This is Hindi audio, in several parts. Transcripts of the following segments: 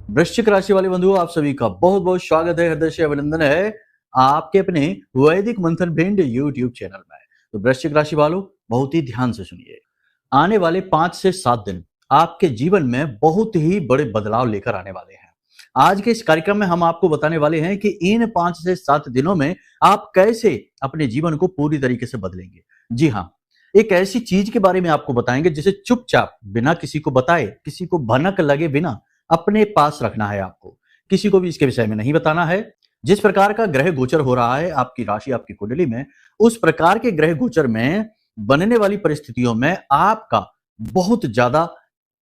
वृश्चिक राशि वाले बंधुओं, आप सभी का बहुत बहुत स्वागत है, हृदय से अभिनंदन है आपके अपने वैदिक मंथन भिंड यूट्यूब चैनल में। तो वृश्चिक राशि वालों, बहुत ही ध्यान से सुनिए। आने वाले 5 से 7 दिन आपके जीवन में बहुत ही बड़े बदलाव लेकर आने वाले हैं। आज के इस कार्यक्रम में हम आपको बताने वाले हैं कि इन 5 से 7 दिनों में आप कैसे अपने जीवन को पूरी तरीके से बदलेंगे। जी हाँ, एक ऐसी चीज के बारे में आपको बताएंगे जिसे चुपचाप बिना किसी को बताए, किसी को भनक लगे बिना अपने पास रखना है। आपको किसी को भी इसके विषय में नहीं बताना है। जिस प्रकार का ग्रह गोचर हो रहा है आपकी राशि, आपकी कुंडली में, उस प्रकार के ग्रह गोचर में बनने वाली परिस्थितियों में आपका बहुत ज्यादा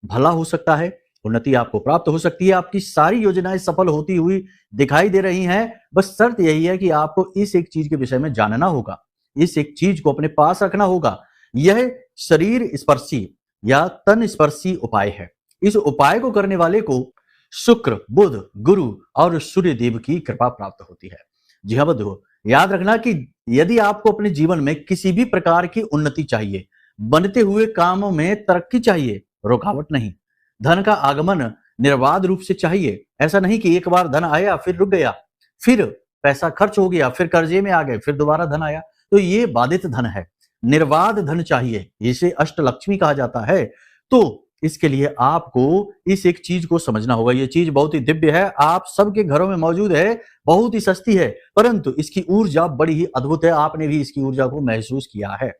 भला हो सकता है, उन्नति आपको प्राप्त हो सकती है, आपकी सारी योजनाएं सफल होती हुई दिखाई दे रही हैं। बस शर्त यही है कि आपको इस एक चीज के विषय में जानना होगा, इस एक चीज को अपने पास रखना होगा। यह शरीर स्पर्शी या तन स्पर्शी उपाय है। इस उपाय को करने वाले को शुक्र, बुध, गुरु और सूर्य देव की कृपा प्राप्त होती है। जी हाँ बंधुओं, याद रखना कि यदि आपको अपने जीवन में किसी भी प्रकार की उन्नति चाहिए, बनते हुए कामों में तरक्की चाहिए, रुकावट नहीं, धन का आगमन निर्बाध रूप से चाहिए। ऐसा नहीं कि एक बार धन आया फिर रुक गया, फिर पैसा खर्च हो गया, फिर कर्जे में आ गए, फिर दोबारा धन आया, तो ये बाधित धन है। निर्बाध धन चाहिए, इसे अष्टलक्ष्मी कहा जाता है। तो इसके लिए आपको इस एक चीज को समझना होगा। ये चीज बहुत ही दिव्य है, आप सबके घरों में मौजूद है, बहुत ही सस्ती है, परंतु इसकी ऊर्जा बड़ी ही अद्भुत है। आपने भी इसकी ऊर्जा को महसूस किया है।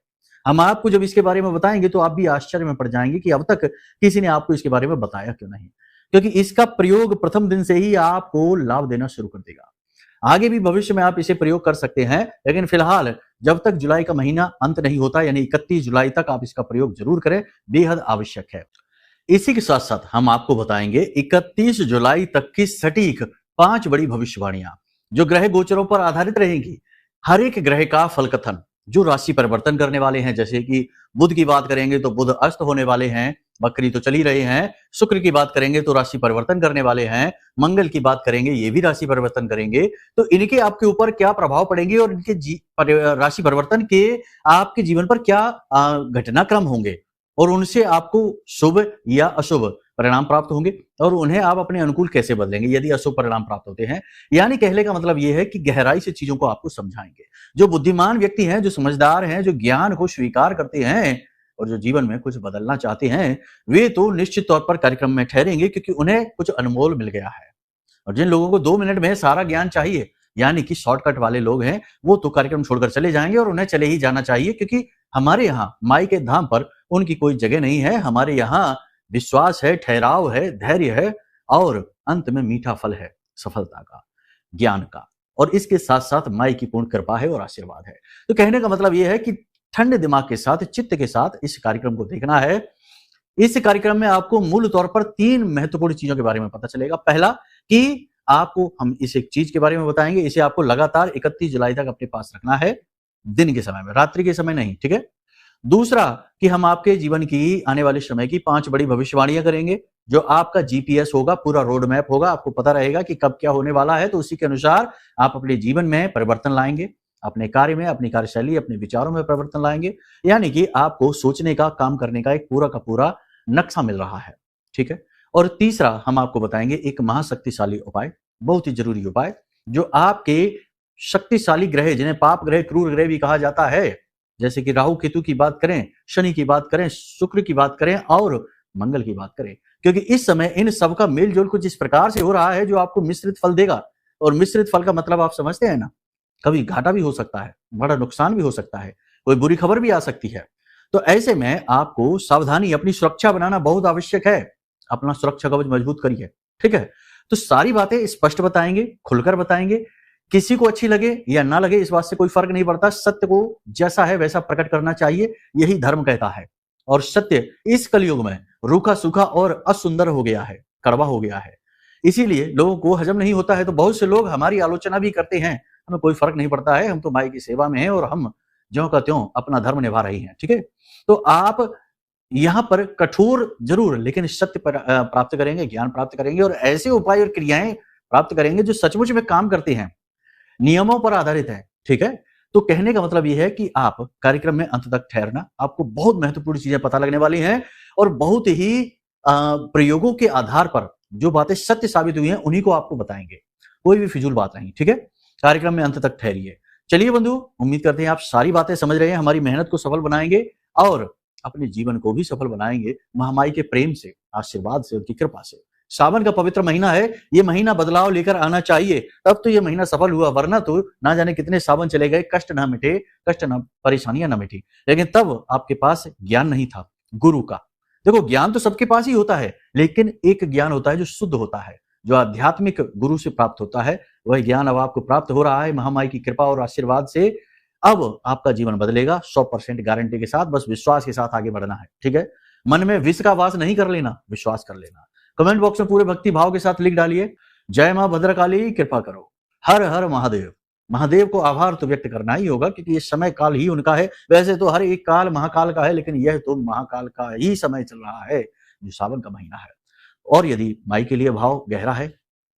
हम आपको जब इसके बारे में बताएंगे तो आप भी आश्चर्य में पड़ जाएंगे कि अब तक किसी ने आपको इसके बारे में बताया क्यों नहीं, क्योंकि इसका प्रयोग प्रथम दिन से ही आपको लाभ देना शुरू कर देगा। आगे भी भविष्य में आप इसे प्रयोग कर सकते हैं, लेकिन फिलहाल जब तक जुलाई का महीना अंत नहीं होता, यानी 31 जुलाई तक आप इसका प्रयोग जरूर करें, बेहद आवश्यक है। इसी के साथ साथ हम आपको बताएंगे 31 जुलाई तक की सटीक 5 बड़ी भविष्यवाणियां जो ग्रह गोचरों पर आधारित रहेंगी। हर एक ग्रह का फल कथन जो राशि परिवर्तन करने वाले हैं, जैसे कि बुध की बात करेंगे तो बुध अस्त होने वाले हैं, बकरी तो चल ही रहे हैं। शुक्र की बात करेंगे तो राशि परिवर्तन करने वाले हैं। मंगल की बात करेंगे, ये भी राशि परिवर्तन करेंगे। तो इनके आपके ऊपर क्या प्रभाव पड़ेंगे और इनके राशि परिवर्तन के आपके जीवन पर क्या घटनाक्रम होंगे और उनसे आपको शुभ या अशुभ परिणाम प्राप्त होंगे और उन्हें आप अपने अनुकूल कैसे बदलेंगे यदि अशुभ परिणाम प्राप्त होते हैं। यानी कहने का मतलब यह है कि गहराई से चीजों को आपको समझाएंगे। जो बुद्धिमान व्यक्ति हैं, जो समझदार हैं, जो ज्ञान को स्वीकार करते हैं और जो जीवन में कुछ बदलना चाहते हैं, वे तो निश्चित तौर पर कार्यक्रम में ठहरेंगे, क्योंकि उन्हें कुछ अनमोल मिल गया है। और जिन लोगों को 2 मिनट में सारा ज्ञान चाहिए, यानी कि शॉर्टकट वाले लोग हैं, वो तो कार्यक्रम छोड़कर चले जाएंगे और उन्हें चले ही जाना चाहिए, क्योंकि हमारे यहाँ माई के धाम पर उनकी कोई जगह नहीं है। हमारे यहाँ विश्वास है, ठहराव है, धैर्य है और अंत में मीठा फल है, सफलता का, ज्ञान का। और इसके साथ साथ माई की पूर्ण कृपा है और आशीर्वाद है। तो कहने का मतलब यह है कि ठंडे दिमाग के साथ, चित्त के साथ इस कार्यक्रम को देखना है। इस कार्यक्रम में आपको मूल तौर पर 3 महत्वपूर्ण चीजों के बारे में पता चलेगा। पहला कि आपको हम इस एक चीज के बारे में बताएंगे, इसे आपको लगातार 31 जुलाई तक अपने पास रखना है, दिन के समय में, रात्रि के समय नहीं, ठीक है। दूसरा कि हम आपके जीवन की आने वाले समय की 5 बड़ी भविष्यवाणियां करेंगे, जो आपका जीपीएस होगा, पूरा रोड मैप होगा। आपको पता रहेगा कि कब क्या होने वाला है, तो उसी के अनुसार आप अपने जीवन में परिवर्तन लाएंगे, अपने कार्य में, अपनी कार्यशैली, अपने विचारों में परिवर्तन लाएंगे। यानी कि आपको सोचने का, काम करने का एक पूरा का पूरा नक्शा मिल रहा है, ठीक है। और तीसरा हम आपको बताएंगे एक महाशक्तिशाली उपाय, बहुत ही जरूरी उपाय, जो आपके शक्तिशाली ग्रह, जिन्हें पाप ग्रह, क्रूर ग्रह भी कहा जाता है, जैसे कि राहु केतु की बात करें, शनि की बात करें, शुक्र की बात करें और मंगल की बात करें, क्योंकि इस समय इन सबका मेलजोल कुछ इस प्रकार से हो रहा है जो आपको मिश्रित फल देगा। और मिश्रित फल का मतलब आप समझते हैं ना, कभी घाटा भी हो सकता है, बड़ा नुकसान भी हो सकता है, कोई बुरी खबर भी आ सकती है। तो ऐसे में आपको सावधानी, अपनी सुरक्षा बनाना बहुत आवश्यक है। अपना सुरक्षा कवच मजबूत करिए, ठीक है। तो सारी बातें स्पष्ट बताएंगे, खुलकर बताएंगे। किसी को अच्छी लगे या ना लगे, इस बात से कोई फर्क नहीं पड़ता। सत्य को जैसा है वैसा प्रकट करना चाहिए, यही धर्म कहता है। और सत्य इस कलयुग में रूखा सूखा और असुंदर हो गया है, कड़वा हो गया है, इसीलिए लोगों को हजम नहीं होता है। तो बहुत से लोग हमारी आलोचना भी करते हैं, हमें कोई फर्क नहीं पड़ता है, हम तो माई की सेवा में हैं और हम ज्यों का त्यों अपना धर्म निभा रही हैं, ठीक है। तो आप यहां पर कठोर जरूर, लेकिन सत्य प्राप्त करेंगे, ज्ञान प्राप्त करेंगे और ऐसे उपाय और क्रियाएं प्राप्त करेंगे जो सचमुच में काम करते हैं, नियमों पर आधारित है, ठीक है। तो कहने का मतलब यह है कि आप कार्यक्रम में अंत तक ठहरना, आपको बहुत महत्वपूर्ण चीजें पता लगने वाली हैं और बहुत ही प्रयोगों के आधार पर जो बातें सत्य साबित हुई हैं उन्हीं को आपको बताएंगे, कोई भी फिजूल बात नहीं। ठीक है, कार्यक्रम में अंत तक ठहरिए। चलिए बंधु, उम्मीद करते हैं आप सारी बातें समझ रहे हैं, हमारी मेहनत को सफल बनाएंगे और अपने जीवन को भी सफल बनाएंगे महामाई के प्रेम से, आशीर्वाद से, उनकी कृपा से। सावन का पवित्र महीना है, ये महीना बदलाव लेकर आना चाहिए, तब तो ये महीना सफल हुआ, वरना तो ना जाने कितने सावन चले गए, कष्ट ना मिटे, कष्ट ना, परेशानियां ना मिटी, लेकिन तब आपके पास ज्ञान नहीं था गुरु का। देखो, ज्ञान तो सबके पास ही होता है, लेकिन एक ज्ञान होता है जो शुद्ध होता है, जो आध्यात्मिक गुरु से प्राप्त होता है। वह ज्ञान अब आपको प्राप्त हो रहा है महामाई की कृपा और आशीर्वाद से। अब आपका जीवन बदलेगा 100% गारंटी के साथ, बस विश्वास के साथ आगे बढ़ना है। ठीक है, मन में विष का वास नहीं कर लेना, विश्वास कर लेना। कमेंट बॉक्स में पूरे भक्ति भाव के साथ लिख डालिए, जय मां भद्रकाली कृपा करो, हर हर महादेव। महादेव को आभार तो व्यक्त करना ही होगा, क्योंकि ये समय काल ही उनका है। वैसे तो हर एक काल महाकाल का है, लेकिन यह तो महाकाल का ही समय चल रहा है, जो सावन का महीना है। और यदि माई के लिए भाव गहरा है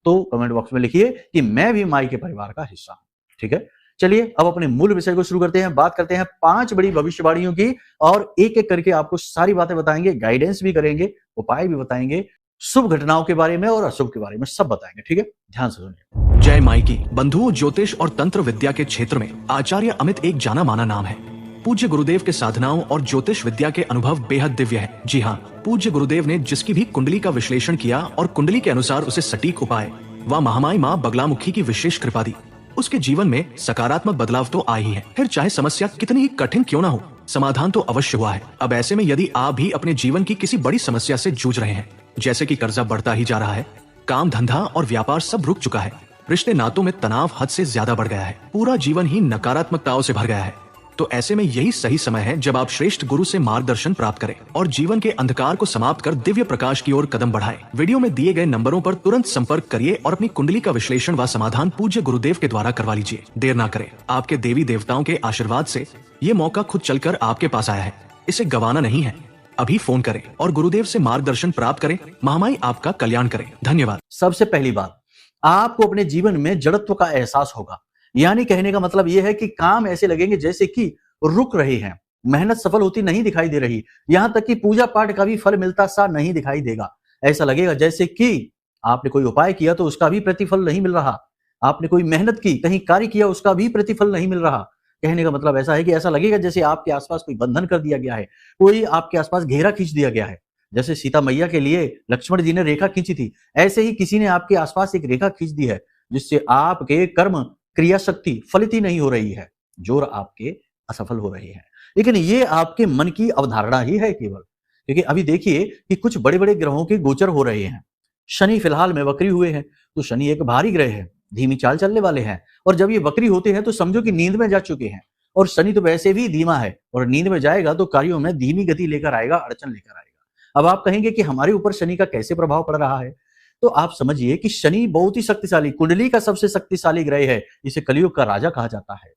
तो कमेंट बॉक्स में लिखिए कि मैं भी माई के परिवार का हिस्सा हूं। ठीक है, चलिए अब अपने मूल विषय को शुरू करते हैं। बात करते हैं 5 बड़ी भविष्यवाणियों की, और एक एक करके आपको सारी बातें बताएंगे, गाइडेंस भी करेंगे, उपाय भी बताएंगे, शुभ घटनाओं के बारे में और अशुभ के बारे में सब बताएंगे। ठीक है, ध्यान से सुनिए। जय माई की। बंधुओं, ज्योतिष और तंत्र विद्या के क्षेत्र में आचार्य अमित एक जाना माना नाम है। पूज्य गुरुदेव के साधनाओं और ज्योतिष विद्या के अनुभव बेहद दिव्य है। जी हाँ, पूज्य गुरुदेव ने जिसकी भी कुंडली का विश्लेषण किया और कुंडली के अनुसार उसे सटीक उपाय व महामाई माँ बगलामुखी की विशेष कृपा दी, उसके जीवन में सकारात्मक बदलाव तो आए ही है। फिर चाहे समस्या कितनी ही कठिन क्यों ना हो, समाधान तो अवश्य हुआ है। अब ऐसे में यदि आप भी अपने जीवन की किसी बड़ी समस्या से जूझ रहे हैं, जैसे कि कर्जा बढ़ता ही जा रहा है, काम धंधा और व्यापार सब रुक चुका है, रिश्ते नातों में तनाव हद से ज्यादा बढ़ गया है, पूरा जीवन ही नकारात्मकताओं से भर गया है, तो ऐसे में यही सही समय है जब आप श्रेष्ठ गुरु से मार्गदर्शन प्राप्त करें और जीवन के अंधकार को समाप्त कर दिव्य प्रकाश की ओर कदम बढ़ाएं। वीडियो में दिए गए नंबरों पर तुरंत संपर्क करिए और अपनी कुंडली का विश्लेषण व समाधान पूज्य गुरुदेव के द्वारा करवा लीजिए। देर ना करें, आपके देवी देवताओं के आशीर्वाद से ये मौका खुद चलकर आपके पास आया है, इसे गंवाना नहीं है। अभी फोन करें और गुरुदेव से मार्गदर्शन प्राप्त करें। महामाई आपका कल्याण करें। धन्यवाद। सबसे पहली बात, आपको अपने जीवन में जड़त्व का एहसास होगा, यानी कहने का मतलब यह है कि काम ऐसे लगेंगे जैसे कि रुक रहे हैं, मेहनत सफल होती नहीं दिखाई दे रही, यहां तक कि पूजा पाठ का भी फल मिलता सा नहीं दिखाई देगा। ऐसा लगेगा जैसे कि आपने कोई उपाय किया तो उसका भी प्रतिफल नहीं मिल रहा, आपने कोई मेहनत की, कहीं कार्य किया, उसका भी प्रतिफल नहीं मिल रहा। कहने का मतलब ऐसा है कि ऐसा लगेगा जैसे आपके आसपास कोई बंधन कर दिया गया है, कोई आपके आसपास घेरा खींच दिया गया है। जैसे सीता मैया के लिए लक्ष्मण जी ने रेखा खींची थी, ऐसे ही किसी ने आपके आसपास एक रेखा खींच दी है, जिससे आपके कर्म क्रिया शक्ति फलित ही नहीं हो रही है, जोर आपके असफल हो रही है। लेकिन ये आपके मन की अवधारणा ही है केवल, क्योंकि अभी देखिए कि कुछ बड़े बड़े ग्रहों के गोचर हो रहे हैं। शनि फिलहाल में वक्री हुए हैं, तो शनि एक भारी ग्रह है, धीमी चाल चलने वाले हैं, और जब ये वक्री होते हैं तो समझो कि नींद में जा चुके हैं। और शनि तो वैसे भी धीमा है, और नींद में जाएगा तो कार्यों में धीमी गति लेकर आएगा, अड़चन लेकर आएगा। अब आप कहेंगे कि हमारे ऊपर शनि का कैसे प्रभाव पड़ रहा है, तो आप समझिए कि शनि बहुत ही शक्तिशाली, कुंडली का सबसे शक्तिशाली ग्रह है, इसे कलयुग का राजा कहा जाता है।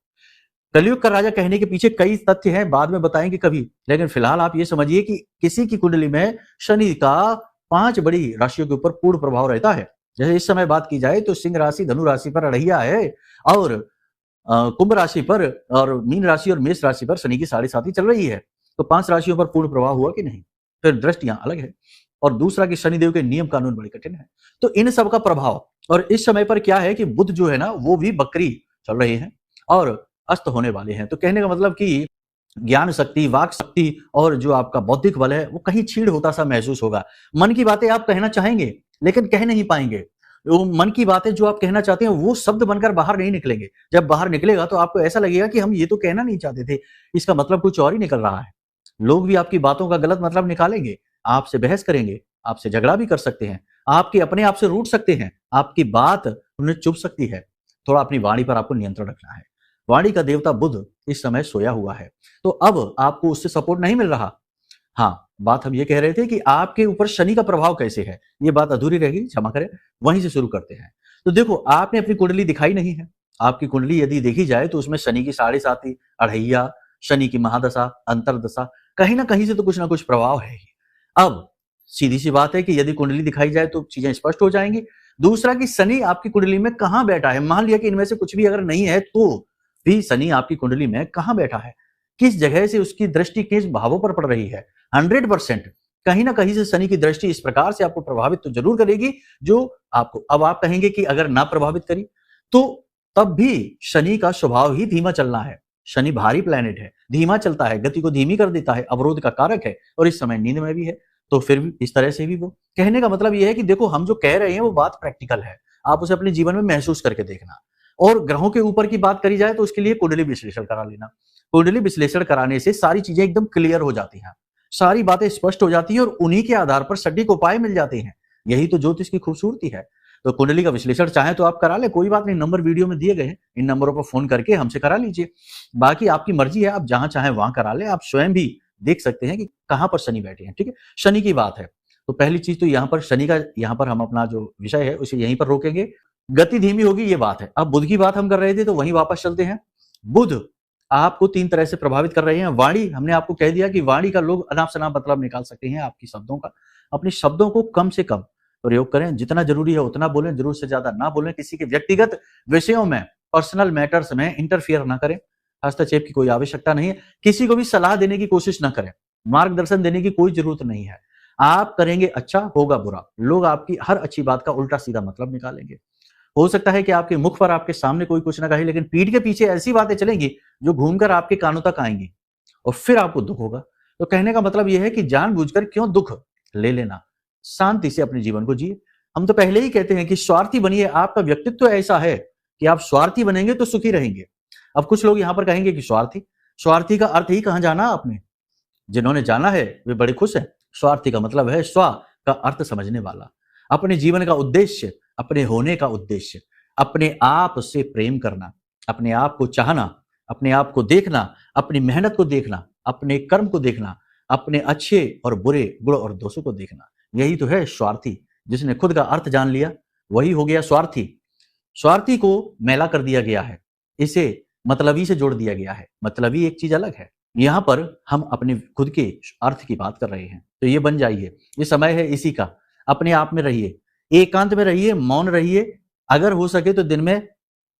कलयुग का राजा कहने के पीछे कई तथ्य हैं, बाद में बताएंगे कभी, लेकिन फिलहाल आप ये समझिए कि किसी की कुंडली में शनि का 5 बड़ी राशियों के ऊपर पूर्ण प्रभाव रहता है। जैसे इस समय बात की जाए तो सिंह राशि, धनु राशि पर अड़हिया है, और कुंभ राशि पर और मीन राशि और मेष राशि पर शनि की 7.5 चल रही है। तो 5 राशियों पर पूर्ण प्रभाव हुआ कि नहीं, फिर दृष्टियां अलग है। और दूसरा कि शनिदेव के नियम कानून बड़े कठिन है। तो इन सब का प्रभाव, और इस समय पर क्या है कि बुध जो है ना वो भी बकरी चल रहे हैं और अस्त होने वाले हैं। तो कहने का मतलब कि ज्ञान शक्ति, वाक शक्ति और जो आपका बौद्धिक बल है वो कहीं छीड़ होता सा महसूस होगा। मन की बातें आप कहना चाहेंगे लेकिन कह नहीं पाएंगे। वो मन की बातें जो आप कहना चाहते हैं वो शब्द बनकर बाहर नहीं निकलेंगे। जब बाहर निकलेगा तो आपको ऐसा लगेगा कि हम ये तो कहना नहीं चाहते थे, इसका मतलब कुछ और ही निकल रहा है। लोग भी आपकी बातों का गलत मतलब निकालेंगे, आपसे बहस करेंगे, आपसे झगड़ा भी कर सकते हैं, आपके अपने आप से रूठ सकते हैं, आपकी बात उन्हें चुभ सकती है। थोड़ा अपनी वाणी पर आपको नियंत्रण रखना है। वाणी का देवता बुध इस समय सोया हुआ है, तो अब आपको उससे सपोर्ट नहीं मिल रहा। हाँ, बात हम ये कह रहे थे कि आपके ऊपर शनि का प्रभाव कैसे है, ये बात अधूरी रहेगी, क्षमा करें, वहीं से शुरू करते हैं। तो देखो, आपने अपनी कुंडली दिखाई नहीं है। आपकी कुंडली यदि देखी जाए तो उसमें शनि की 7.5, अढ़ैया, शनि की महादशा, अंतरदशा, कहीं ना कहीं से तो कुछ ना कुछ प्रभाव है ही। अब सीधी सी बात है कि यदि कुंडली दिखाई जाए तो चीजें स्पष्ट हो जाएंगी। दूसरा कि शनि आपकी कुंडली में कहां बैठा है, मान लिया कि इनमें से कुछ भी अगर नहीं है तो भी शनि आपकी कुंडली में कहां बैठा है, किस जगह से उसकी दृष्टि किस भावों पर पड़ रही है। 100% कहीं ना कहीं से शनि की दृष्टि इस प्रकार से आपको प्रभावित तो जरूर करेगी, जो आपको, अब आप कहेंगे कि अगर ना प्रभावित करी तो तब भी शनि का स्वभाव ही धीमा चलना है। शनि भारी प्लेनेट है, धीमा चलता है, गति को धीमी कर देता है, अवरोध का कारक है और इस समय नींद में भी है। तो फिर भी इस तरह से भी वो कहने का मतलब ये है कि देखो, हम जो कह रहे हैं वो बात प्रैक्टिकल है, आप उसे अपने जीवन में महसूस करके देखना। और ग्रहों के ऊपर की बात करी जाए तो उसके लिए कुंडली विश्लेषण करा लेना। कुंडली विश्लेषण कराने से सारी चीजें एकदम क्लियर हो जाती हैं, सारी बातें स्पष्ट हो जाती हैं और उन्हीं के आधार पर सटीक उपाय मिल जाते हैं। यही तो ज्योतिष की खूबसूरती है। तो कुंडली का विश्लेषण चाहे तो आप करा ले, कोई बात नहीं, नंबर वीडियो में दिए गए हैं, इन नंबरों पर फोन करके हमसे करा लीजिए। बाकी आपकी मर्जी है, आप जहां चाहे वहां करा ले, आप स्वयं भी देख सकते हैं कि कहां पर शनि बैठे हैं। ठीक है, शनि की बात है तो पहली चीज तो यहाँ पर शनि का, यहाँ पर हम अपना जो विषय है उसे यहीं पर रोकेंगे। गति धीमी होगी, ये बात है। अब बुध की बात हम कर रहे थे तो वहीं वापस चलते हैं। बुध आपको 3 तरह से प्रभावित कर रहे हैं। वाणी, हमने आपको कह दिया कि वाणी का लोग अनाप शनाप मतलब निकाल सकते हैं आपकी शब्दों का। अपने शब्दों को कम से कम प्रयोग करें, जितना जरूरी है उतना बोलें, जरूर से ज्यादा ना बोलें। किसी के व्यक्तिगत विषयों में, पर्सनल मैटर्स में इंटरफियर ना करें, हस्तक्षेप की कोई आवश्यकता नहीं है। किसी को भी सलाह देने की कोशिश ना करें, मार्गदर्शन देने की कोई जरूरत नहीं है। आप करेंगे अच्छा, होगा बुरा। लोग आपकी हर अच्छी बात का उल्टा सीधा मतलब निकालेंगे। हो सकता है कि आपके मुख पर, आपके सामने कोई कुछ ना कहे, लेकिन पीठ के पीछे ऐसी बातें चलेंगी जो घूमकर आपके कानों तक आएंगी और फिर आपको दुख होगा। तो कहने का मतलब यह है कि जानबूझकर क्यों दुख ले लेना, शांति से अपने जीवन को जिए। हम तो पहले ही कहते हैं कि स्वार्थी बनिए। आपका व्यक्तित्व ऐसा है कि आप स्वार्थी बनेंगे तो सुखी रहेंगे। अब कुछ लोग यहां पर कहेंगे कि स्वार्थी, स्वार्थी का अर्थ ही कहां जाना आपने? जिन्होंने जाना है वे बड़े खुश हैं। स्वार्थी का मतलब है स्व का अर्थ समझने वाला, अपने जीवन का उद्देश्य, अपने होने का उद्देश्य, अपने आप से प्रेम करना, अपने आप को चाहना, अपने आप को देखना, अपनी मेहनत को देखना, अपने कर्म को देखना, अपने अच्छे और बुरे गुण और दोषों को देखना। यही तो है स्वार्थी। जिसने खुद का अर्थ जान लिया वही हो गया स्वार्थी। स्वार्थी को मैला कर दिया गया है, इसे मतलबी से जोड़ दिया गया है। मतलबी एक चीज अलग है, यहां पर हम अपने खुद के अर्थ की बात कर रहे हैं। तो ये बन जाइए, ये समय है इसी का। अपने आप में रहिए, एकांत में रहिए, मौन रहिए। अगर हो सके तो दिन में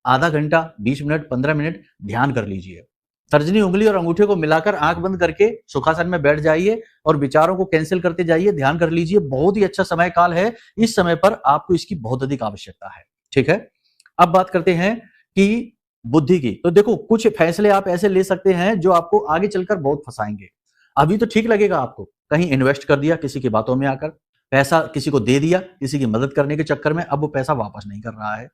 आधा घंटा, 20 मिनट, 15 मिनट ध्यान कर लीजिए। तर्जनी उंगली और अंगूठे को मिलाकर आंख बंद करके सुखासन में बैठ जाइए और विचारों को कैंसिल करते जाइए, ध्यान कर लीजिए। बहुत ही अच्छा समय काल है, इस समय पर आपको इसकी बहुत अधिक आवश्यकता है। ठीक है, अब बात करते हैं कि बुद्धि की। तो देखो, कुछ फैसले आप ऐसे ले सकते हैं जो आपको आगे चलकर बहुत फंसाएंगे। अभी तो ठीक लगेगा आपको, कहीं इन्वेस्ट कर दिया किसी की बातों में आकर, पैसा किसी को दे दिया किसी की मदद करने के चक्कर में, अब वो पैसा वापस नहीं कर रहा है।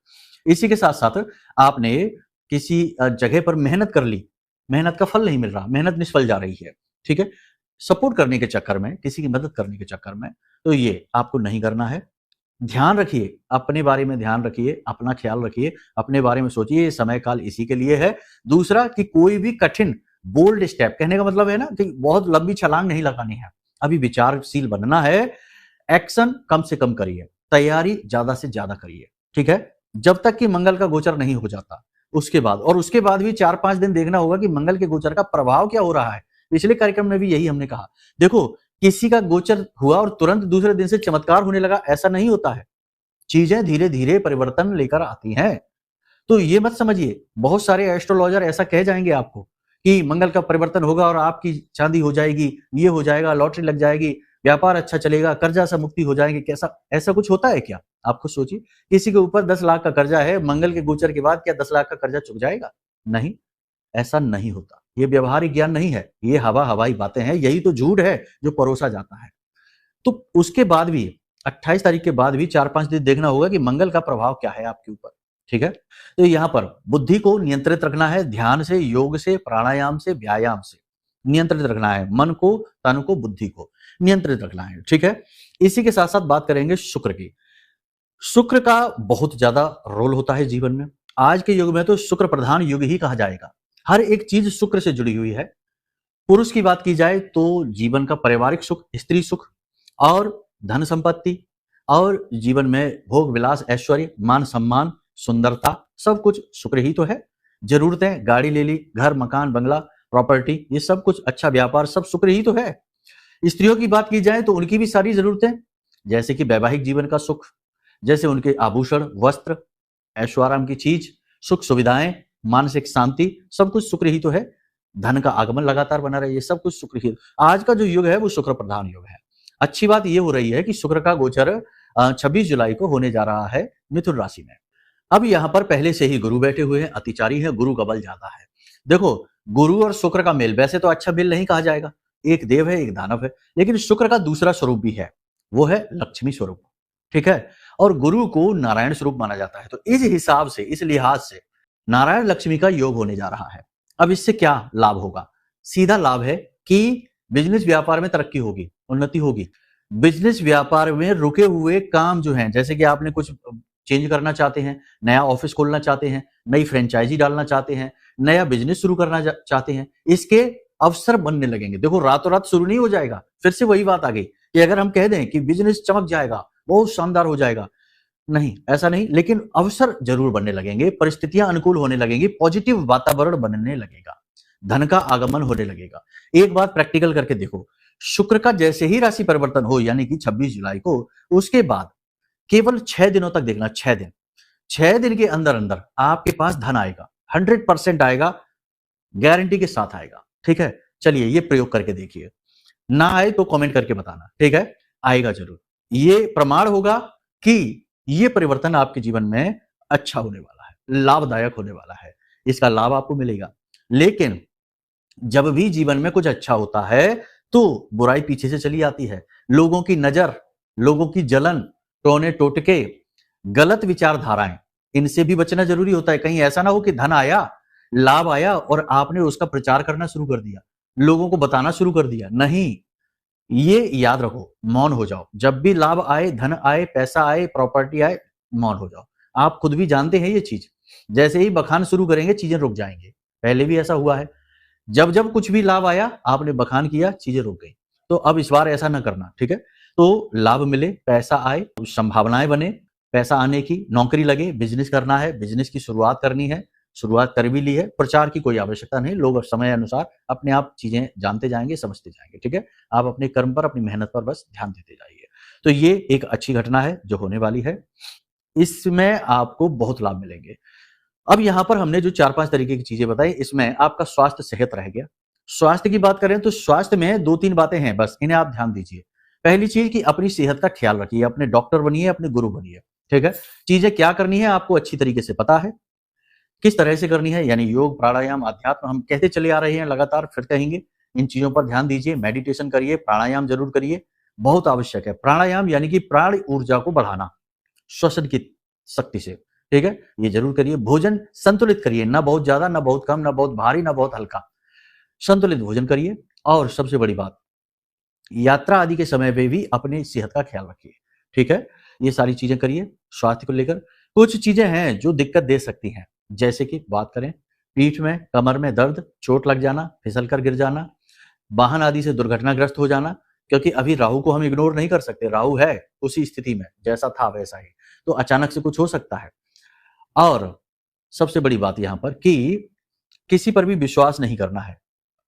इसी के साथ साथ आपने किसी जगह पर मेहनत कर ली, मेहनत का फल नहीं मिल रहा, मेहनत निष्फल जा रही है। ठीक है, सपोर्ट करने के चक्कर में, किसी की मदद करने के चक्कर में, तो ये आपको नहीं करना है। ध्यान रखिए, अपने बारे में ध्यान रखिए, अपना ख्याल रखिए, अपने बारे में सोचिए। ये समय काल इसी के लिए है। दूसरा कि कोई भी कठिन बोल्ड स्टेप, कहने का मतलब है ना कि बहुत लंबी छलांग नहीं लगानी है, अभी विचारशील बनना है। एक्शन कम से कम करिए, तैयारी ज्यादा से ज्यादा करिए। ठीक है, जब तक कि मंगल का गोचर नहीं हो जाता उसके बाद, और उसके बाद भी 4-5 दिन देखना होगा कि मंगल के गोचर का प्रभाव क्या हो रहा है। पिछले कार्यक्रम में भी यही हमने कहा। देखो, किसी का गोचर हुआ और तुरंत दूसरे दिन से चमत्कार होने लगा, ऐसा नहीं होता है। चीजें धीरे धीरे परिवर्तन लेकर आती हैं। तो ये मत समझिए, बहुत सारे एस्ट्रोलॉजर ऐसा कह जाएंगे आपको कि मंगल का परिवर्तन होगा और आपकी चांदी हो जाएगी, ये हो जाएगा, लॉटरी लग जाएगी, व्यापार अच्छा चलेगा, कर्जा से मुक्ति हो जाएगी। कैसा, ऐसा कुछ होता है क्या? आप खुद सोचिए, किसी के ऊपर 10 लाख का कर्जा है, मंगल के गोचर के बाद क्या 10 लाख का कर्जा चुक जाएगा? नहीं, ऐसा नहीं होता। ये व्यवहारिक ज्ञान नहीं है, ये हवाई बातें हैं। यही तो झूठ है जो परोसा जाता है। तो उसके बाद भी 28 तारीख के बाद भी 4-5 दिन देखना होगा कि मंगल का प्रभाव क्या है आपके ऊपर। ठीक है, तो यहाँ पर बुद्धि को नियंत्रित रखना है, ध्यान से, योग से, प्राणायाम से, व्यायाम से नियंत्रित रखना है। मन को, तन को, बुद्धि को नियंत्रित रखना है। ठीक है, इसी के साथ साथ बात करेंगे शुक्र की। शुक्र का बहुत ज्यादा रोल होता है जीवन में। आज के युग में तो शुक्र प्रधान युग ही कहा जाएगा। हर एक चीज शुक्र से जुड़ी हुई है। पुरुष की बात की जाए तो जीवन का पारिवारिक सुख, स्त्री सुख और धन संपत्ति, और जीवन में भोग विलास, ऐश्वर्य, मान सम्मान, सुंदरता, सब कुछ शुक्र ही तो है। जरूरतें, गाड़ी ले ली, घर, मकान, बंगला, प्रॉपर्टी, ये सब कुछ, अच्छा व्यापार, सब शुक्र ही तो है। स्त्रियों की बात की जाए तो उनकी भी सारी जरूरतें, जैसे कि वैवाहिक जीवन का सुख, जैसे उनके आभूषण, वस्त्र, ऐश्वर्य की चीज, सुख सुविधाएं, मानसिक शांति, सब कुछ शुक्र ही तो है। धन का आगमन लगातार बना रहे, ये सब कुछ शुक्र ही। आज का जो युग है वो शुक्र प्रधान युग है। अच्छी बात ये हो रही है कि शुक्र का गोचर 26 जुलाई को होने जा रहा है मिथुन राशि में। अब यहाँ पर पहले से ही गुरु बैठे हुए हैं, अतिचारी है, गुरु का बल ज्यादा है। देखो, गुरु और शुक्र का मेल वैसे तो अच्छा मेल नहीं कहा जाएगा, एक देव है एक दानव है, लेकिन शुक्र का दूसरा स्वरूप भी है, वो है लक्ष्मी स्वरूप। ठीक है, और गुरु को नारायण स्वरूप माना जाता है। तो इस हिसाब से, इस लिहाज से नारायण लक्ष्मी का योग होने जा रहा है। अब इससे क्या लाभ होगा? सीधा लाभ है कि बिजनेस व्यापार में तरक्की होगी, उन्नति होगी। बिजनेस व्यापार में रुके हुए काम जो हैं, जैसे कि आपने कुछ चेंज करना चाहते हैं, नया ऑफिस खोलना चाहते हैं, नई फ्रेंचाइजी डालना चाहते हैं, नया बिजनेस शुरू करना चाहते हैं, इसके अवसर बनने लगेंगे। देखो, रातों रात शुरू नहीं हो जाएगा। फिर से वही बात आ गई कि अगर हम कह दें कि बिजनेस चमक जाएगा, बहुत शानदार हो जाएगा, नहीं, ऐसा नहीं, लेकिन अवसर जरूर बनने लगेंगे, परिस्थितियां अनुकूल होने लगेंगी, पॉजिटिव वातावरण बनने लगेगा, धन का आगमन होने लगेगा। एक बात प्रैक्टिकल करके देखो, शुक्र का जैसे ही राशि परिवर्तन हो, यानी कि 26 जुलाई को, उसके बाद केवल 6 दिनों तक देखना, 6 दिन के अंदर अंदर आपके पास धन आएगा, 100% आएगा, गारंटी के साथ आएगा। ठीक है, चलिए ये प्रयोग करके देखिए, ना आए तो कमेंट करके बताना। ठीक है, आएगा जरूर। ये प्रमाण होगा कि ये परिवर्तन आपके जीवन में अच्छा होने वाला है, लाभदायक होने वाला है, इसका लाभ आपको मिलेगा। लेकिन जब भी जीवन में कुछ अच्छा होता है तो बुराई पीछे से चली आती है। लोगों की नजर, लोगों की जलन, टोने टोटके, गलत विचारधाराएं, इनसे भी बचना जरूरी होता है। कहीं ऐसा ना हो कि धन आया, लाभ आया और आपने उसका प्रचार करना शुरू कर दिया, लोगों को बताना शुरू कर दिया। नहीं, ये याद रखो, मौन हो जाओ। जब भी लाभ आए, धन आए, पैसा आए, प्रॉपर्टी आए, मौन हो जाओ। आप खुद भी जानते हैं ये चीज। जैसे ही बखान शुरू करेंगे, चीजें रुक जाएंगे। पहले भी ऐसा हुआ है, जब जब कुछ भी लाभ आया, आपने बखान किया, चीजें रुक गई। तो अब इस बार ऐसा ना करना। ठीक है, तो लाभ मिले, पैसा आए, संभावनाएं बने, पैसा आने की, नौकरी लगे, बिजनेस करना है, बिजनेस की शुरुआत करनी है, शुरुआत कर भी ली है, प्रचार की कोई आवश्यकता नहीं, लोग समय अनुसार अपने आप चीजें जानते जाएंगे, समझते जाएंगे। ठीक है, आप अपने कर्म पर, अपनी मेहनत पर बस ध्यान देते जाइए। तो ये एक अच्छी घटना है जो होने वाली है, इसमें आपको बहुत लाभ मिलेंगे। अब यहां पर हमने जो 4-5 तरीके की चीजें बताई, इसमें आपका स्वास्थ्य सेहत रह गया। स्वास्थ्य की बात करें तो स्वास्थ्य में 2-3 बातें हैं, बस इन्हें आप ध्यान दीजिए। पहली चीज कि अपनी सेहत का ख्याल रखिए, अपने डॉक्टर बनिए, अपने गुरु बनिए। ठीक है, चीजें क्या करनी है आपको अच्छी तरीके से पता है, किस तरह से करनी है, यानी योग, प्राणायाम, अध्यात्म हम कहते चले आ रहे हैं, लगातार फिर कहेंगे। इन चीजों पर ध्यान दीजिए, मेडिटेशन करिए, प्राणायाम जरूर करिए, बहुत आवश्यक है। प्राणायाम यानी कि प्राण ऊर्जा को बढ़ाना श्वसन की शक्ति से। ठीक है, ये जरूर करिए। भोजन संतुलित करिए, ना बहुत ज्यादा, ना बहुत कम, ना बहुत भारी, ना बहुत हल्का, संतुलित भोजन करिए। और सबसे बड़ी बात, यात्रा आदि के समय पे भी अपनी सेहत का ख्याल रखिए। ठीक है, ये सारी चीजें करिए। स्वास्थ्य को लेकर कुछ चीजें हैं जो दिक्कत दे सकती हैं, जैसे कि बात करें, पीठ में, कमर में दर्द, चोट लग जाना, फिसल कर गिर जाना, वाहन आदि से दुर्घटनाग्रस्त हो जाना, क्योंकि अभी राहु को हम इग्नोर नहीं कर सकते, राहु है उसी स्थिति में जैसा था वैसा ही, तो अचानक से कुछ हो सकता है। और सबसे बड़ी बात यहां पर कि किसी पर भी विश्वास नहीं करना है।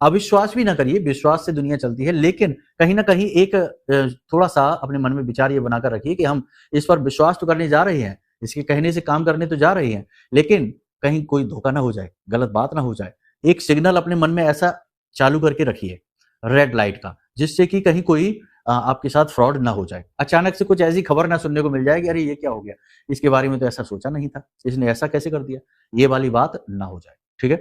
अविश्वास भी ना करिए, विश्वास से दुनिया चलती है, लेकिन कहीं ना कहीं एक थोड़ा सा अपने मन में विचार ये बनाकर रखिए कि हम इस पर विश्वास तो करने जा रहे हैं, इसके कहने से काम करने तो जा रहे हैं, लेकिन कहीं कोई धोखा ना हो जाए, गलत बात ना हो जाए। एक सिग्नल अपने मन में ऐसा चालू करके रखिए, रेड लाइट का, जिससे कि कहीं कोई आपके साथ फ्रॉड ना हो जाए। अचानक से कुछ ऐसी खबर ना सुनने को मिल जाए कि अरे ये क्या हो गया, इसके बारे में तो ऐसा सोचा नहीं था, इसने ऐसा कैसे कर दिया, ये वाली बात ना हो जाए। ठीक है,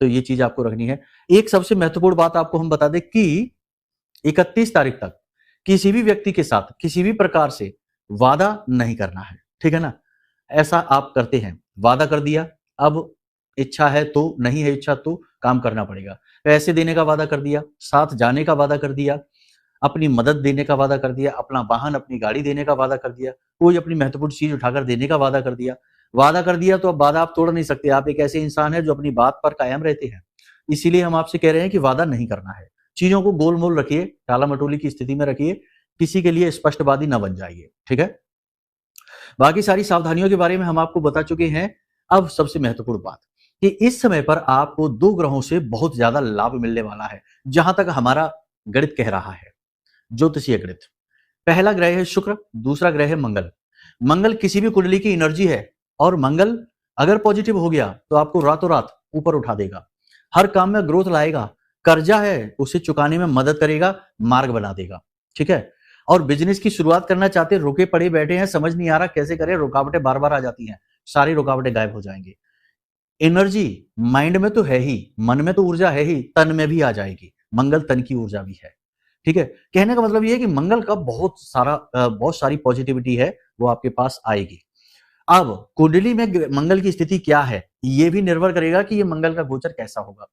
तो ये चीज आपको रखनी है। एक सबसे महत्वपूर्ण बात आपको हम बता दें कि 31 तारीख तक किसी भी व्यक्ति के साथ किसी भी प्रकार से वादा नहीं करना है। ठीक है ना, ऐसा आप करते हैं, वादा कर दिया, अब इच्छा है तो, नहीं है इच्छा तो काम करना पड़ेगा। पैसे देने का वादा कर दिया, साथ जाने का वादा कर दिया, अपनी मदद देने का वादा कर दिया, अपना वाहन, अपनी गाड़ी देने का वादा कर दिया, कोई अपनी महत्वपूर्ण चीज उठाकर देने का वादा कर दिया। वादा कर दिया तो अब वादा आप तोड़ नहीं सकते। आप एक ऐसे इंसान है जो अपनी बात पर कायम रहते हैं, इसीलिए हम आपसे कह रहे हैं कि वादा नहीं करना है। चीजों को गोल मोल रखिए, टाला मटोली की स्थिति में रखिए, किसी के लिए स्पष्टवादी न बन जाइए। ठीक है, बाकी सारी सावधानियों के बारे में हम आपको बता चुके हैं। अब सबसे महत्वपूर्ण बात कि इस समय पर आपको 2 ग्रहों से बहुत ज्यादा लाभ मिलने वाला है, जहां तक हमारा गणित कह रहा है, ज्योतिषीय गणित। पहला ग्रह है शुक्र, दूसरा ग्रह है मंगल। मंगल किसी भी कुंडली की एनर्जी है, और मंगल अगर पॉजिटिव हो गया तो आपको रातों रात ऊपर उठा देगा, हर काम में ग्रोथ लाएगा, कर्जा है उसे चुकाने में मदद करेगा, मार्ग बना देगा। ठीक है, और बिजनेस की शुरुआत करना चाहते हैं, रुके पड़े बैठे हैं, समझ नहीं आ रहा कैसे करें, रुकावटें बार बार आ जाती हैं, सारी रुकावटें गायब हो जाएंगी। एनर्जी माइंड में तो है ही, मन में तो ऊर्जा है ही, तन में भी आ जाएगी। मंगल तन की ऊर्जा भी है। ठीक है, कहने का मतलब ये है कि मंगल का बहुत सारी पॉजिटिविटी है, वो आपके पास आएगी। अब कुंडली में मंगल की स्थिति क्या है, ये भी निर्भर करेगा कि ये मंगल का गोचर कैसा होगा।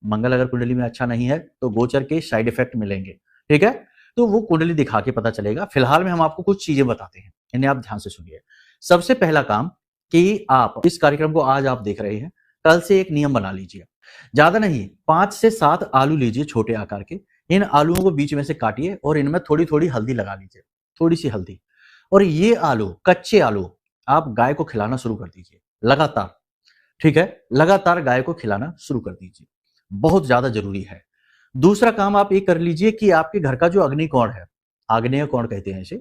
मंगल अगर कुंडली में अच्छा नहीं है तो गोचर के साइड इफेक्ट मिलेंगे। ठीक है, तो वो कुंडली दिखा के पता चलेगा। फिलहाल में हम आपको कुछ चीजें बताते हैं, इन्हें आप ध्यान से सुनिए। सबसे पहला काम कि आप इस कार्यक्रम को आज आप देख रहे हैं, कल से एक नियम बना लीजिए। ज्यादा नहीं, 5 से 7 आलू लीजिए छोटे आकार के। इन आलूओं को बीच में से काटिए और इनमें थोड़ी थोड़ी हल्दी लगा लीजिए, थोड़ी सी हल्दी। और ये आलू, कच्चे आलू, आप गाय को खिलाना शुरू कर दीजिए लगातार। ठीक है, लगातार गाय को खिलाना शुरू कर दीजिए, बहुत ज्यादा जरूरी है। दूसरा काम आप ये कर लीजिए कि आपके घर का जो अग्नि कोण है, आग्नेय कोण कहते हैं इसे,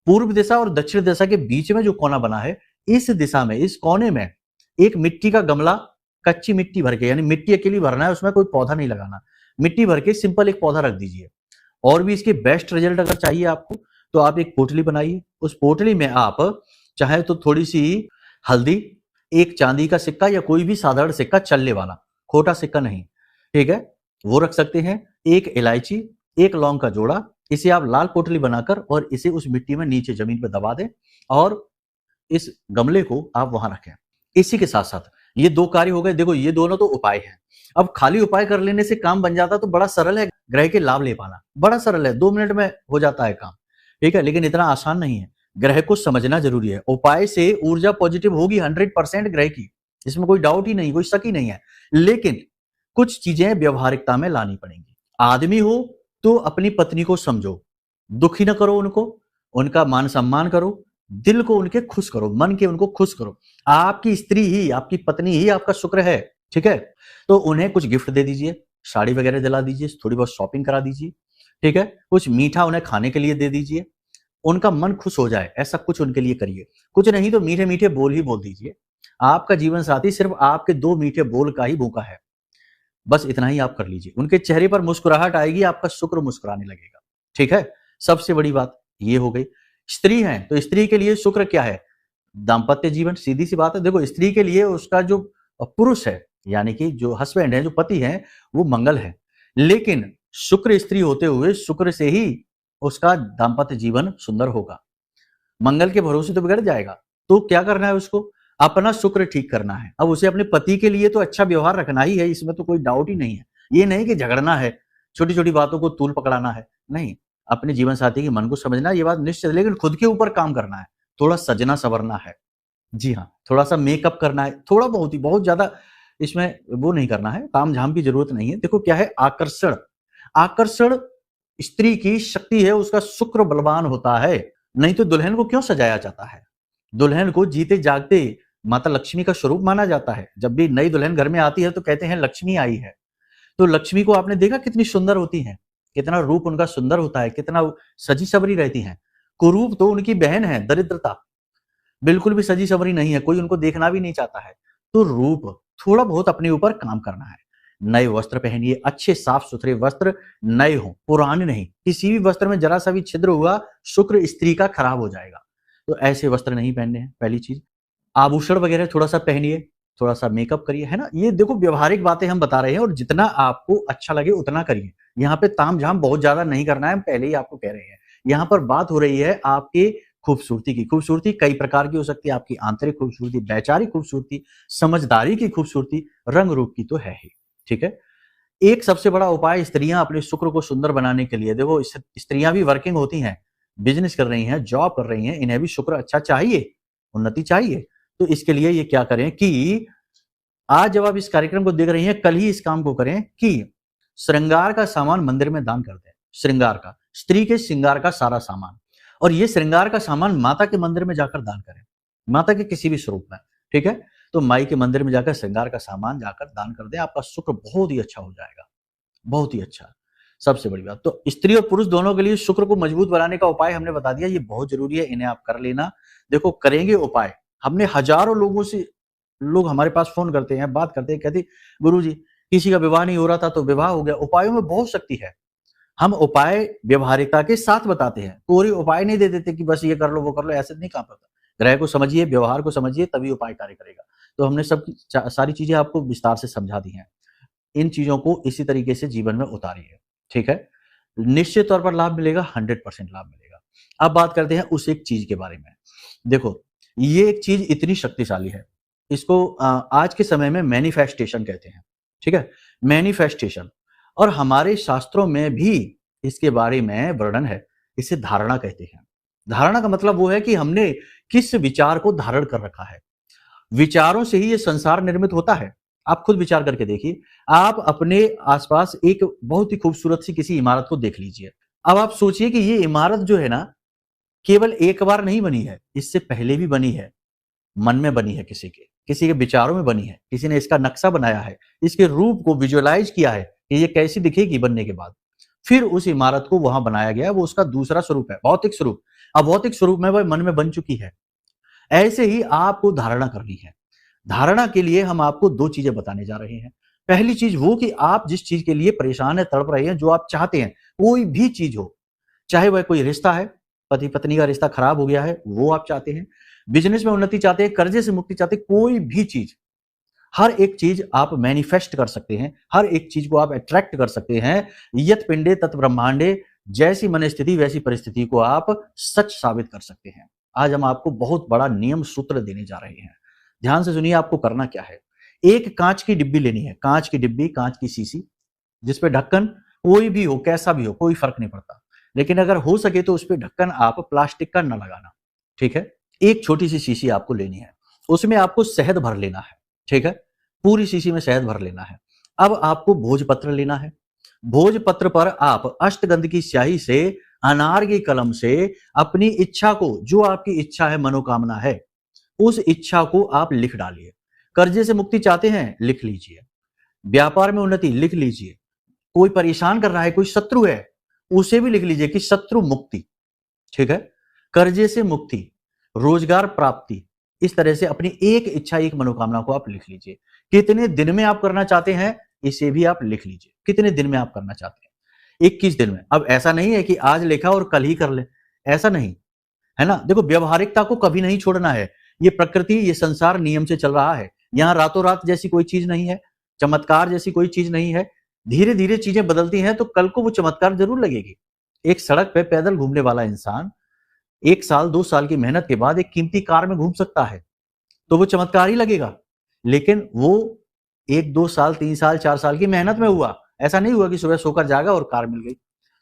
पूर्व दिशा और दक्षिण दिशा के बीच में जो कोना बना है, इस दिशा में, इस कोने में एक मिट्टी का गमला, कच्ची मिट्टी भर के, यानी मिट्टी अकेली भरना है, उसमें कोई पौधा नहीं लगाना, मिट्टी भर के सिंपल एक पौधा रख दीजिए। और भी इसके बेस्ट रिजल्ट अगर चाहिए आपको तो आप एक पोटली बनाइए। उस पोटली में आप चाहे तो थोड़ी सी हल्दी, एक चांदी का सिक्का या कोई भी साधारण सिक्का, चलने वाला, खोटा सिक्का नहीं, ठीक है, वो रख सकते हैं। एक इलायची, एक लौंग का जोड़ा, इसे आप लाल पोटली बनाकर और इसे उस मिट्टी में नीचे जमीन पर दबा दें और इस गमले को आप वहां रखें। इसी के साथ साथ ये 2 कार्य हो गए। देखो ये दोनों तो उपाय हैं। अब खाली उपाय कर लेने से काम बन जाता तो बड़ा सरल है, ग्रह के लाभ ले पाना बड़ा सरल है, 2 मिनट में हो जाता है काम। ठीक है, लेकिन इतना आसान नहीं है, ग्रह को समझना जरूरी है। उपाय से ऊर्जा पॉजिटिव होगी 100% ग्रह की, इसमें कोई डाउट ही नहीं, कोई शक ही नहीं है। लेकिन कुछ चीजें व्यवहारिकता में लानी पड़ेंगी। आदमी हो तो अपनी पत्नी को समझो, दुखी न करो उनको, उनका मान सम्मान करो, दिल को उनके खुश करो, मन के उनको खुश करो। आपकी स्त्री ही, आपकी पत्नी ही आपका शुक्र है। ठीक है, तो उन्हें कुछ गिफ्ट दे दीजिए, साड़ी वगैरह दिला दीजिए, थोड़ी बहुत शॉपिंग करा दीजिए। ठीक है, कुछ मीठा उन्हें खाने के लिए दे दीजिए, उनका मन खुश हो जाए ऐसा कुछ उनके लिए करिए। कुछ नहीं तो मीठे मीठे बोल ही बोल दीजिए। आपका जीवन साथी सिर्फ आपके 2 मीठे बोल का ही भूखा है, बस इतना ही आप कर लीजिए। उनके चेहरे पर मुस्कुराहट आएगी, आपका शुक्र मुस्कुराने लगेगा। ठीक है, सबसे बड़ी बात ये हो गई। स्त्री है तो स्त्री के लिए शुक्र क्या है, दाम्पत्य जीवन, सीधी सी बात है। देखो स्त्री के लिए उसका जो पुरुष है, यानी कि जो हस्बैंड है, जो पति है, वो मंगल है। लेकिन शुक्र स्त्री होते हुए शुक्र से ही उसका दाम्पत्य जीवन सुंदर होगा। मंगल के भरोसे तो बिगड़ जाएगा। तो क्या करना है उसको, अपना शुक्र ठीक करना है। अब उसे अपने पति के लिए तो अच्छा व्यवहार रखना ही है, इसमें तो कोई डाउट ही नहीं है। ये नहीं कि झगड़ना है, छोटी छोटी बातों को तूल पकड़ाना है, नहीं। अपने जीवन साथी के मन को समझना, ये बात निश्चित है, लेकिन खुद के ऊपर काम करना है, थोड़ा सजना संवरना है। जी हाँ, थोड़ा सा मेकअप करना है, थोड़ा बहुत ही, बहुत ज्यादा इसमें वो नहीं करना है, ताम झाम की जरूरत नहीं है। देखो क्या है, आकर्षण, आकर्षण स्त्री की शक्ति है, उसका शुक्र बलवान होता है। नहीं तो दुल्हन को क्यों सजाया जाता है, दुल्हन को जीते जागते माता लक्ष्मी का स्वरूप माना जाता है। जब भी नई दुल्हन घर में आती है तो कहते हैं लक्ष्मी आई है। तो लक्ष्मी को आपने देखा कितनी सुंदर होती है, कितना रूप उनका सुंदर होता है, कितना सजी सवरी रहती हैं। कुरूप तो उनकी बहन है, दरिद्रता, बिल्कुल भी सजी सवरी नहीं है, कोई उनको देखना भी नहीं चाहता है। तो रूप, थोड़ा बहुत अपने ऊपर काम करना है। नए वस्त्र पहनिए, अच्छे साफ सुथरे वस्त्र, नए हो, पुराने नहीं। किसी भी वस्त्र में जरा सा भी छिद्र हुआ, शुक्र स्त्री का खराब हो जाएगा। तो ऐसे वस्त्र नहीं पहनने हैं, पहली चीज। आभूषण वगैरह थोड़ा सा पहनिए, थोड़ा सा मेकअप करिए, है ना। ये देखो व्यवहारिक बातें हम बता रहे हैं और जितना आपको अच्छा लगे उतना करिए। यहाँ पे ताम झाम बहुत ज्यादा नहीं करना है, हम पहले ही आपको कह रहे हैं। यहाँ पर बात हो रही है आपके खूबसूरती की। खूबसूरती कई प्रकार की हो सकती है, आपकी आंतरिक खूबसूरती, वैचारिक खूबसूरती, समझदारी की खूबसूरती, रंग रूप की तो है ही। ठीक है, एक सबसे बड़ा उपाय स्त्रियां अपने शुक्र को सुंदर बनाने के लिए, देखो स्त्रियां भी वर्किंग होती हैं, बिजनेस कर रही हैं, जॉब कर रही हैं, इन्हें भी शुक्र अच्छा चाहिए, उन्नति चाहिए। तो इसके लिए ये क्या करें कि आज जब आप इस कार्यक्रम को देख रही हैं, कल ही इस काम को करें कि श्रृंगार का सामान मंदिर में दान कर दें। श्रृंगार का, स्त्री के श्रृंगार का सारा सामान, और ये श्रृंगार का सामान माता के मंदिर में जाकर दान करें, माता के किसी भी स्वरूप में। ठीक है, तो माई के मंदिर में जाकर श्रृंगार का सामान जाकर दान कर दें, आपका शुक्र बहुत ही अच्छा हो जाएगा, बहुत ही अच्छा। सबसे बड़ी बात तो स्त्री और पुरुष दोनों के लिए शुक्र को मजबूत बनाने का उपाय हमने बता दिया, ये बहुत जरूरी है, इन्हें आप कर लेना। देखो करेंगे उपाय, हमने हजारों लोगों से, लोग हमारे पास फोन करते हैं, बात करते हैं, कहते गुरुजी किसी का विवाह नहीं हो रहा था तो विवाह हो गया। उपायों में बहुत शक्ति है, हम उपाय व्यवहारिकता के साथ बताते हैं, पूरी उपाय नहीं दे देते कि बस ये कर लो वो कर लो, ऐसे नहीं काम करता। ग्रह को समझिए, व्यवहार को समझिए, तभी उपाय कार्य करेगा। तो हमने सब सारी चीजें आपको विस्तार से समझा दी हैं। इन चीजों को इसी तरीके से जीवन में उतारिए, ठीक है। निश्चित तौर पर लाभ मिलेगा, 100% लाभ मिलेगा। अब बात करते हैं उस एक चीज के बारे में। देखो, ये एक चीज इतनी शक्तिशाली है, इसको आज के समय में मैनिफेस्टेशन कहते हैं, ठीक है। मैनिफेस्टेशन, और हमारे शास्त्रों में भी इसके बारे में वर्णन है। इसे धारणा कहते हैं। धारणा का मतलब वो है कि हमने किस विचार को धारण कर रखा है। विचारों से ही ये संसार निर्मित होता है। आप खुद विचार करके देखिए। आप अपने आसपास एक बहुत ही खूबसूरत सी किसी इमारत को देख लीजिए। अब आप सोचिए कि ये इमारत जो है ना, केवल एक बार नहीं बनी है, इससे पहले भी बनी है। मन में बनी है, किसी के विचारों में बनी है, किसी ने इसका नक्शा बनाया है, इसके रूप को विजुअलाइज किया है कि ये कैसी दिखेगी बनने के बाद। फिर उस इमारत को वहां बनाया गया, वो उसका दूसरा स्वरूप है, भौतिक स्वरूप। अब भौतिक स्वरूप में वह मन में बन चुकी है। ऐसे ही आपको धारणा करनी है। धारणा के लिए हम आपको दो चीजें बताने जा रहे हैं। पहली चीज वो कि आप जिस चीज के लिए परेशान है, तड़प रहे हैं, जो आप चाहते हैं, कोई भी चीज हो, चाहे वह कोई रिश्ता है, पति पत्नी का रिश्ता खराब हो गया है, वो आप चाहते हैं, बिजनेस में उन्नति चाहते हैं, कर्जे से मुक्ति चाहते हैं, कोई भी चीज, हर एक चीज आप मैनिफेस्ट कर सकते हैं, हर एक चीज को आप अट्रैक्ट कर सकते हैं। यत पिंडे तत् ब्रह्मांडे, जैसी मन स्थिति वैसी परिस्थिति को आप सच साबित कर सकते हैं। आज हम आपको बहुत बड़ा नियम सूत्र देने जा रहे हैं। ध्यान से सुनिए, आपको करना क्या है। एक कांच की डिब्बी लेनी है, कांच की डिब्बी, कांच की शीशी, जिसपे ढक्कन कोई भी हो, कैसा भी हो, कोई फर्क नहीं पड़ता, लेकिन अगर हो सके तो उस पे ढक्कन आप प्लास्टिक का न लगाना, ठीक है। एक छोटी सी शीशी आपको लेनी है, उसमें आपको शहद भर लेना है, ठीक है। पूरी शीशी में शहद भर लेना है। अब आपको भोजपत्र लेना है। भोजपत्र पर आप अष्टगंध की स्याही से, अनार की कलम से अपनी इच्छा को, जो आपकी इच्छा है, मनोकामना है, उस इच्छा को आप लिख डालिए। कर्जे से मुक्ति चाहते हैं, लिख लीजिए। व्यापार में उन्नति, लिख लीजिए। कोई परेशान कर रहा है, कोई शत्रु है, उसे भी लिख लीजिए कि शत्रु मुक्ति, ठीक है। कर्जे से मुक्ति, रोजगार प्राप्ति, इस तरह से अपनी एक इच्छा, एक मनोकामना को आप लिख लीजिए। कितने दिन में आप करना चाहते हैं, इसे भी आप लिख लीजिए। कितने दिन में आप करना चाहते हैं? 21 दिन में। अब ऐसा नहीं है कि आज लिखा और कल ही कर ले, ऐसा नहीं है ना। देखो, व्यवहारिकता को कभी नहीं छोड़ना है। ये प्रकृति, ये संसार नियम से चल रहा है। यहाँ रातों रात जैसी कोई चीज नहीं है, चमत्कार जैसी कोई चीज नहीं है। धीरे धीरे चीजें बदलती हैं, तो कल को वो चमत्कार जरूर लगेगी। एक सड़क पे पैदल घूमने वाला इंसान 1 साल 2 साल की मेहनत के बाद एक कीमती कार में घूम सकता है, तो वो चमत्कार ही लगेगा। लेकिन वो 1 2 साल 3 साल 4 साल की मेहनत में हुआ। ऐसा नहीं हुआ कि सुबह सोकर जागा और कार मिल गई।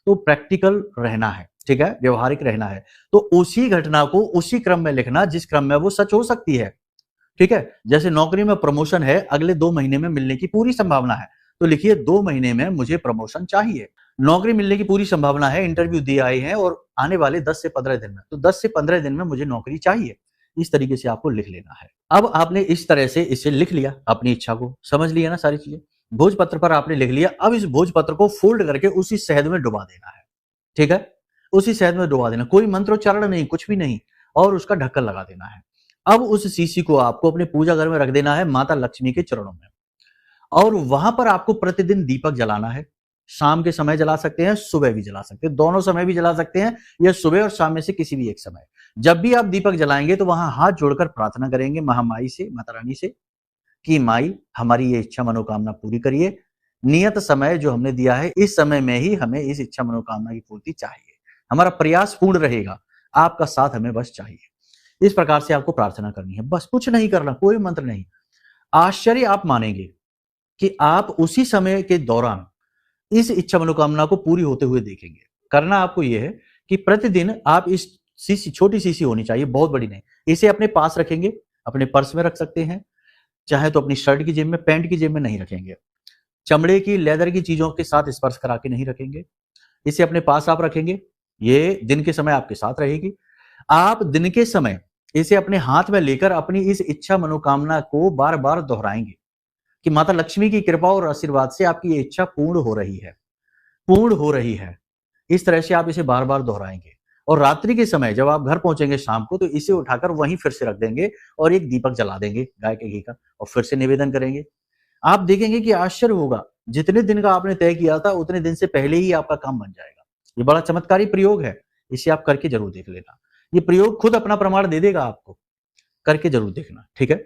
तो प्रैक्टिकल रहना है, ठीक है, व्यवहारिक रहना है। तो उसी घटना को उसी क्रम में लिखना जिस क्रम में वो सच हो सकती है, ठीक है। जैसे नौकरी में प्रमोशन है, अगले 2 महीने में मिलने की पूरी संभावना है, तो लिखिए 2 महीने में मुझे प्रमोशन चाहिए। नौकरी मिलने की पूरी संभावना है, इंटरव्यू दिए आए हैं और आने वाले 10 से 15 दिन में, तो 10 से 15 दिन में मुझे नौकरी चाहिए। इस तरीके से आपको लिख लेना है। अब आपने इस तरह से इसे लिख लिया, अपनी इच्छा को समझ लिया ना, सारी चीजें भोजपत्र पर आपने लिख लिया। अब इस भोजपत्र को फोल्ड करके उसी शहद में डुबा देना है, ठीक है। उसी शहद में डुबा देना, कोई मंत्रोच्चारण नहीं, कुछ भी नहीं, और उसका ढक्कन लगा देना है। अब उस शीशी को आपको अपने पूजा घर में रख देना है, माता लक्ष्मी के चरणों में, और वहां पर आपको प्रतिदिन दीपक जलाना है। शाम के समय जला सकते हैं, सुबह भी जला सकते हैं, दोनों समय भी जला सकते हैं, या सुबह और शाम में से किसी भी एक समय। जब भी आप दीपक जलाएंगे तो वहां हाथ जोड़कर प्रार्थना करेंगे महामाई से, माता रानी से, कि माई हमारी ये इच्छा मनोकामना पूरी करिए। नियत समय जो हमने दिया है, इस समय में ही हमें इस इच्छा मनोकामना की पूर्ति चाहिए। हमारा प्रयास पूर्ण रहेगा, आपका साथ हमें बस चाहिए। इस प्रकार से आपको प्रार्थना करनी है, बस कुछ नहीं करना, कोई मंत्र नहीं। आश्चर्य आप मानेंगे कि आप उसी समय के दौरान इस इच्छा मनोकामना को पूरी होते हुए देखेंगे। करना आपको यह है कि प्रतिदिन आप इस शीशी, छोटी शीशी होनी चाहिए, बहुत बड़ी नहीं, इसे अपने पास रखेंगे, अपने पर्स में रख सकते हैं, चाहे तो अपनी शर्ट की जेब में, पैंट की जेब में नहीं रखेंगे। चमड़े की, लेदर की चीजों के साथ स्पर्श करा के नहीं रखेंगे। इसे अपने पास आप रखेंगे, ये दिन के समय आपके साथ रहेगी। आप दिन के समय इसे अपने हाथ में लेकर अपनी इस इच्छा मनोकामना को बार बार दोहराएंगे कि माता लक्ष्मी की कृपा और आशीर्वाद से आपकी ये इच्छा पूर्ण हो रही है, पूर्ण हो रही है। इस तरह से आप इसे बार बार दोहराएंगे, और रात्रि के समय जब आप घर पहुंचेंगे शाम को, तो इसे उठाकर वहीं फिर से रख देंगे और एक दीपक जला देंगे गाय के घी का, और फिर से निवेदन करेंगे। आप देखेंगे कि आश्चर्य होगा जितने दिन का आपने तय किया था उतने दिन से पहले ही आपका काम बन जाएगा। ये बड़ा चमत्कारी प्रयोग है, इसे आप करके जरूर देख लेना। ये प्रयोग खुद अपना प्रमाण दे देगा आपको, करके जरूर देखना, ठीक है।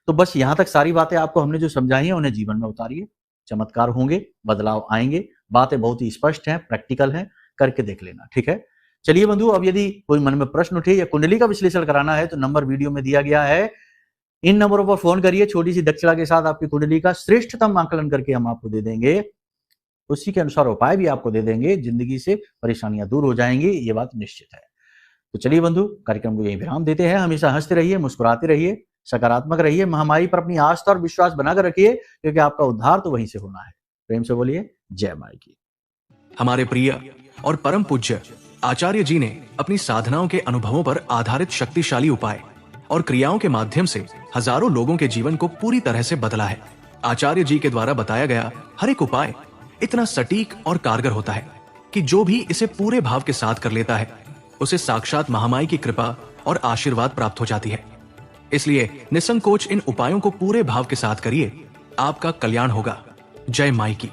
तो बस यहां तक सारी बातें आपको हमने जो समझाई हैं उन्हें जीवन में उतारिए, चमत्कार होंगे, बदलाव आएंगे। बातें बहुत ही स्पष्ट हैं, प्रैक्टिकल हैं, करके देख लेना, ठीक है। चलिए बंधु, अब यदि कोई मन में प्रश्न उठे या कुंडली का विश्लेषण कराना है तो नंबर वीडियो में दिया गया है, इन नंबरों पर फोन करिए। छोटी सी दक्षिणा के साथ आपकी कुंडली का श्रेष्ठतम आकलन करके हम आपको दे देंगे, उसी के अनुसार उपाय भी आपको दे देंगे। जिंदगी से परेशानियां दूर हो जाएंगी, ये बात निश्चित है। तो चलिए बंधु, कार्यक्रम को यही विराम देते हैं। हमेशा हंसते रहिए, मुस्कुराते रहिए, सकारात्मक रहिए, महामारी पर अपनी आस्था और विश्वास बनाकर रखिए, क्योंकि आपका उद्धार तो वहीं से होना है। प्रेम से बोलिए जय माई की। हमारे प्रिय और परम पूज्य आचार्य जी ने अपनी साधनाओं के अनुभवों पर आधारित शक्तिशाली उपाय और क्रियाओं के माध्यम से हजारों लोगों के जीवन को पूरी तरह से बदला है। आचार्य जी के द्वारा बताया गया हर एक उपाय इतना सटीक और कारगर होता है कि जो भी इसे पूरे भाव के साथ कर लेता है उसे साक्षात महामाई की कृपा और आशीर्वाद प्राप्त हो जाती है। इसलिए निसंकोच इन उपायों को पूरे भाव के साथ करिए, आपका कल्याण होगा। जय माई की।